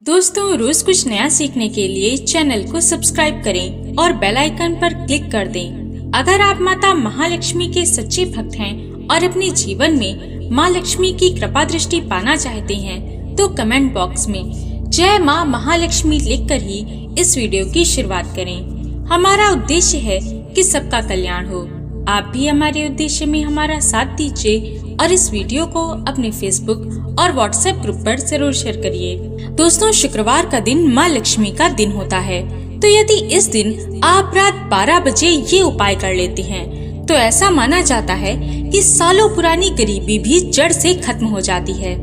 दोस्तों, रोज कुछ नया सीखने के लिए चैनल को सब्सक्राइब करें और बेल आइकन पर क्लिक कर दें। अगर आप माता महालक्ष्मी के सच्चे भक्त हैं और अपने जीवन में माँ लक्ष्मी की कृपा दृष्टि पाना चाहते हैं, तो कमेंट बॉक्स में जय माँ महालक्ष्मी लिखकर ही इस वीडियो की शुरुआत करें। हमारा उद्देश्य है कि सबका कल्याण हो। आप भी हमारे उद्देश्य में हमारा साथ दीजिए और इस वीडियो को अपने फेसबुक और व्हाट्सएप ग्रुप पर जरूर शेयर करिए। दोस्तों, शुक्रवार का दिन माँ लक्ष्मी का दिन होता है, तो यदि इस दिन आप रात 12 बजे ये उपाय कर लेते हैं तो ऐसा माना जाता है कि सालों पुरानी गरीबी भी जड़ से खत्म हो जाती है।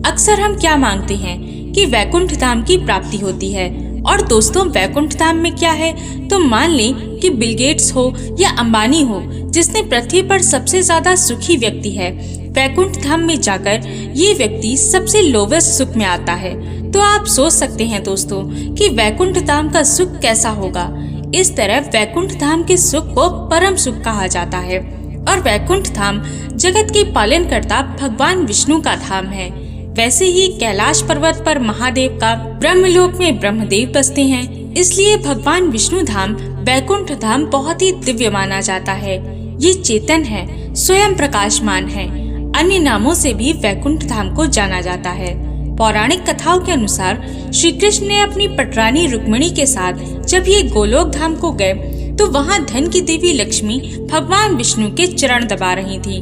अक्सर हम क्या मांगते हैं कि वैकुंठ धाम की प्राप्ति होती है, और दोस्तों वैकुंठ धाम में क्या है, तो मान लें कि बिल गेट्स हो या अंबानी हो, जिसने पृथ्वी पर सबसे ज्यादा सुखी व्यक्ति है, वैकुंठ धाम में जाकर ये व्यक्ति सबसे लोवेस्ट सुख में आता है। तो आप सोच सकते हैं दोस्तों कि वैकुंठ धाम का सुख कैसा होगा। इस तरह वैकुंठ धाम के सुख को परम सुख कहा जाता है, और वैकुंठ धाम जगत के पालनकर्ता भगवान विष्णु का धाम है। वैसे ही कैलाश पर्वत पर महादेव का, ब्रह्मलोक में ब्रह्मदेव बसते हैं, इसलिए भगवान विष्णु धाम वैकुंठ धाम बहुत ही दिव्य माना जाता है। ये चेतन है, स्वयं प्रकाशमान है। अन्य नामों से भी वैकुंठ धाम को जाना जाता है। पौराणिक कथाओं के अनुसार श्री कृष्ण ने अपनी पटरानी रुक्मिणी के साथ जब ये गोलोक धाम को गए, तो वहाँ धन की देवी लक्ष्मी भगवान विष्णु के चरण दबा रही थी।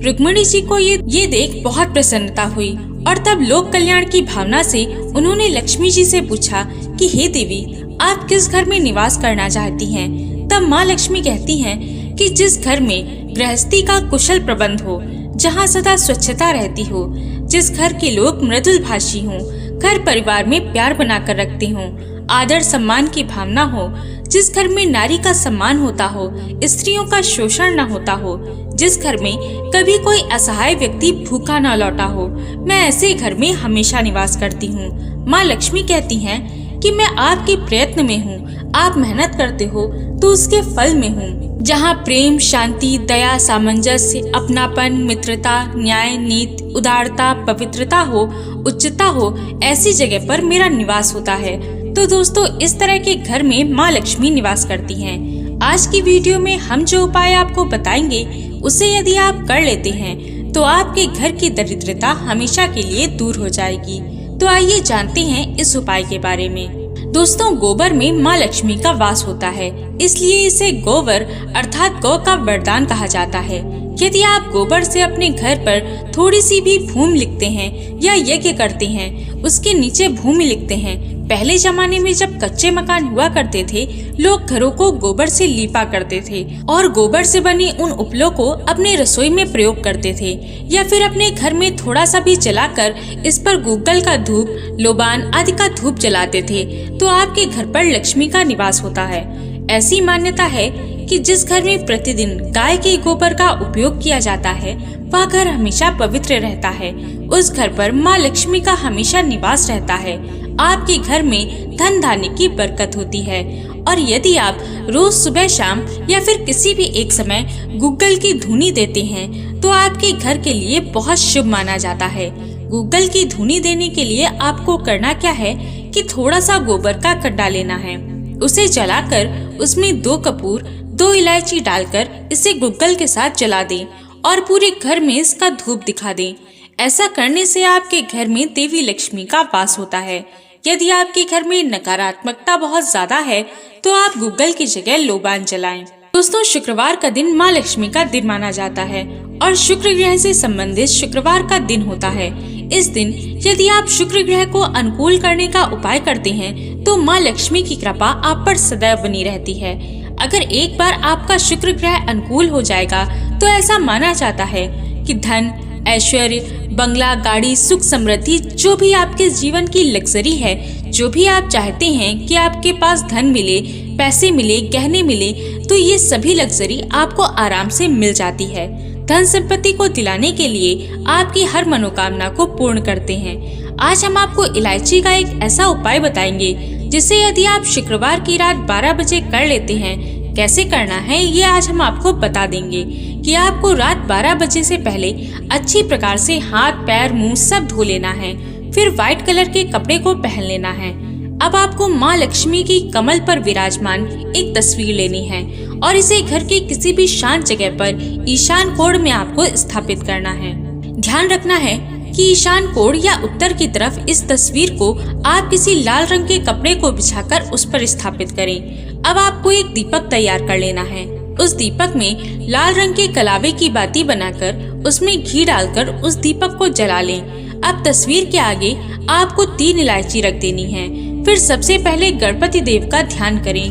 रुक्मिणी जी को ये देख बहुत प्रसन्नता हुई, और तब लोक कल्याण की भावना से उन्होंने लक्ष्मी जी से पूछा कि हे देवी, आप किस घर में निवास करना चाहती हैं? तब माँ लक्ष्मी कहती हैं कि जिस घर में गृहस्थी का कुशल प्रबंध हो, जहाँ सदा स्वच्छता रहती हो, जिस घर के लोग मृदुल भाषी हों, घर परिवार में प्यार बनाकर रखते हों, आदर सम्मान की भावना हो, जिस घर में नारी का सम्मान होता हो, स्त्रियों का शोषण न होता हो, जिस घर में कभी कोई असहाय व्यक्ति भूखा न लौटा हो, मैं ऐसे घर में हमेशा निवास करती हूँ। माँ लक्ष्मी कहती हैं कि मैं आपके प्रयत्न में हूँ, आप मेहनत करते हो तो उसके फल में हूँ। जहाँ प्रेम, शांति, दया, सामंजस्य, अपनापन, मित्रता, न्याय, नीति, उदारता, पवित्रता हो, उच्चता हो, ऐसी जगह पर मेरा निवास होता है। तो दोस्तों, इस तरह के घर में माँ लक्ष्मी निवास करती हैं। आज की वीडियो में हम जो उपाय आपको बताएंगे, उसे यदि आप कर लेते हैं तो आपके घर की दरिद्रता हमेशा के लिए दूर हो जाएगी। तो आइए जानते हैं इस उपाय के बारे में। दोस्तों, गोबर में माँ लक्ष्मी का वास होता है, इसलिए इसे गोवर अर्थात गौ का वरदान कहा जाता है। यदि आप गोबर से अपने घर पर थोड़ी सी भी भूमि लिखते हैं या यज्ञ करते हैं, उसके नीचे भूमि लिखते हैं। पहले जमाने में जब कच्चे मकान हुआ करते थे, लोग घरों को गोबर से लीपा करते थे और गोबर से बनी उन उपलों को अपने रसोई में प्रयोग करते थे, या फिर अपने घर में थोड़ा सा भी जलाकर इस पर गूगल का धूप, लोबान आदि का धूप जलाते थे, तो आपके घर पर लक्ष्मी का निवास होता है। ऐसी मान्यता है कि जिस घर में प्रतिदिन गाय के गोबर का उपयोग किया जाता है, वह घर हमेशा पवित्र रहता है। उस घर पर माँ लक्ष्मी का हमेशा निवास रहता है। आपके घर में धन धान्य की बरकत होती है। और यदि आप रोज सुबह शाम या फिर किसी भी एक समय गूगल की धूनी देते हैं, तो आपके घर के लिए बहुत शुभ माना जाता है। गूगल की धूनी देने के लिए आपको करना क्या है कि थोड़ा सा गोबर का कड्डा लेना है, उसे जलाकर उसमें 2 कपूर, 2 इलायची डालकर इसे गूगल के साथ जला दें और पूरे घर में इसका धूप दिखा दें। ऐसा करने से आपके घर में देवी लक्ष्मी का वास होता है। यदि आपके घर में नकारात्मकता बहुत ज्यादा है, तो आप गूगल की जगह लोबान जलाएं। दोस्तों, शुक्रवार का दिन माँ लक्ष्मी का दिन माना जाता है और शुक्र ग्रह से संबंधित शुक्रवार का दिन होता है। इस दिन यदि आप शुक्र ग्रह को अनुकूल करने का उपाय करते हैं, तो माँ लक्ष्मी की कृपा आप पर सदैव बनी रहती है। अगर एक बार आपका शुक्र ग्रह अनुकूल हो जाएगा, तो ऐसा माना जाता है कि धन, ऐश्वर्य, बंगला, गाड़ी, सुख, समृद्धि, जो भी आपके जीवन की लग्जरी है, जो भी आप चाहते हैं कि आपके पास धन मिले, पैसे मिले, गहने मिले, तो ये सभी लग्जरी आपको आराम से मिल जाती है। धन संपत्ति को दिलाने के लिए आपकी हर मनोकामना को पूर्ण करते हैं। आज हम आपको इलायची का एक ऐसा उपाय बताएंगे, जिसे यदि आप शुक्रवार की रात 12 बजे कर लेते हैं। कैसे करना है ये आज हम आपको बता देंगे कि आपको रात 12 बजे से पहले अच्छी प्रकार से हाथ, पैर, मुंह सब धो लेना है। फिर व्हाइट कलर के कपड़े को पहन लेना है। अब आपको माँ लक्ष्मी की कमल पर विराजमान एक तस्वीर लेनी है और इसे घर के किसी भी शांत जगह पर ईशान कोण में आपको स्थापित करना है। ध्यान रखना है कि ईशान कोण या उत्तर की तरफ इस तस्वीर को आप किसी लाल रंग के कपड़े को बिछाकर उस पर स्थापित करें। अब आपको एक दीपक तैयार कर लेना है। उस दीपक में लाल रंग के कलावे की बाती बनाकर उसमें घी डालकर उस दीपक को जला लें। अब तस्वीर के आगे आपको 3 इलायची रख देनी है। फिर सबसे पहले गणपति देव का ध्यान करें।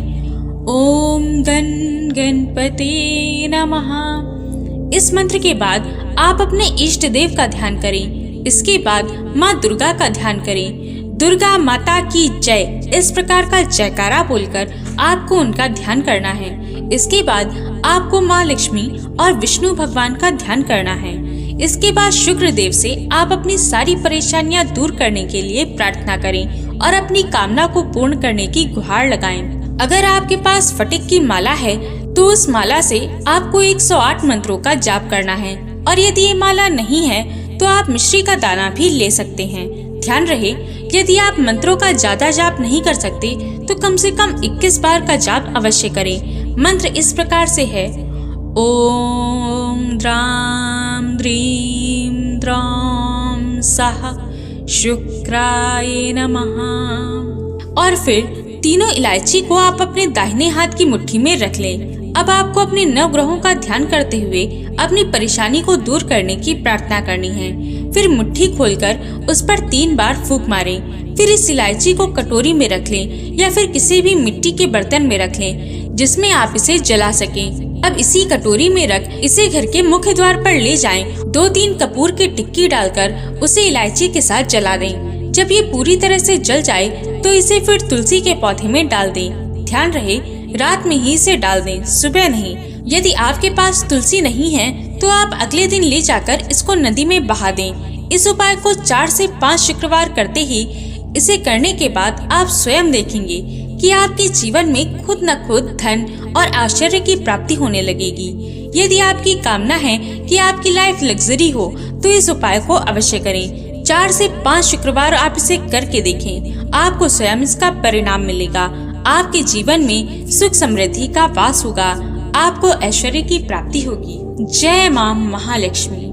ओम गण गणपते नमः। इस मंत्र के बाद आप अपने इष्ट देव का ध्यान करें। इसके बाद माँ दुर्गा का ध्यान करें। दुर्गा माता की जय, इस प्रकार का जयकारा बोलकर आपको उनका ध्यान करना है। इसके बाद आपको माँ लक्ष्मी और विष्णु भगवान का ध्यान करना है। इसके बाद शुक्र देव से आप अपनी सारी परेशानियां दूर करने के लिए प्रार्थना करें और अपनी कामना को पूर्ण करने की गुहार लगाएं। अगर आपके पास फटिक की माला है तो उस माला से आपको 108 मंत्रों का जाप करना है और यदि ये माला नहीं है तो आप मिश्री का दाना भी ले सकते हैं। ध्यान रहे, यदि आप मंत्रों का ज्यादा जाप नहीं कर सकते तो कम से कम 21 बार का जाप अवश्य करें। मंत्र इस प्रकार से है। ओम द्राम द्रीम द्राम सह शुक्राय नमः। और फिर तीनों इलायची को आप अपने दाहिने हाथ की मुट्ठी में रख लें। अब आपको अपने नवग्रहों का ध्यान करते हुए अपनी परेशानी को दूर करने की प्रार्थना करनी है। फिर मुट्ठी खोलकर उस पर 3 बार फूंक मारें। फिर इस इलायची को कटोरी में रख लें या फिर किसी भी मिट्टी के बर्तन में रख लें जिसमें आप इसे जला सकें। अब इसी कटोरी में रख इसे घर के मुख्य द्वार पर ले जाएं। 2-3 कपूर की टिक्की डालकर उसे इलायची के साथ जला दें। जब ये पूरी तरह से जल जाए तो इसे फिर तुलसी के पौधे में डाल दें। ध्यान रहे, रात में ही इसे डाल दें, सुबह नहीं। यदि आपके पास तुलसी नहीं है तो आप अगले दिन ले जाकर इसको नदी में बहा दें। इस उपाय को 4 से 5 शुक्रवार करते ही इसे करने के बाद आप स्वयं देखेंगे कि आपके जीवन में खुद न खुद धन और आश्चर्य की प्राप्ति होने लगेगी। यदि आपकी कामना है कि आपकी लाइफ लग्जरी हो तो इस उपाय को अवश्य करें। 4 से 5 शुक्रवार आप इसे करके देखें, आपको स्वयं इसका परिणाम मिलेगा। आपके जीवन में सुख समृद्धि का वास होगा, आपको ऐश्वर्य की प्राप्ति होगी। जय मां महालक्ष्मी।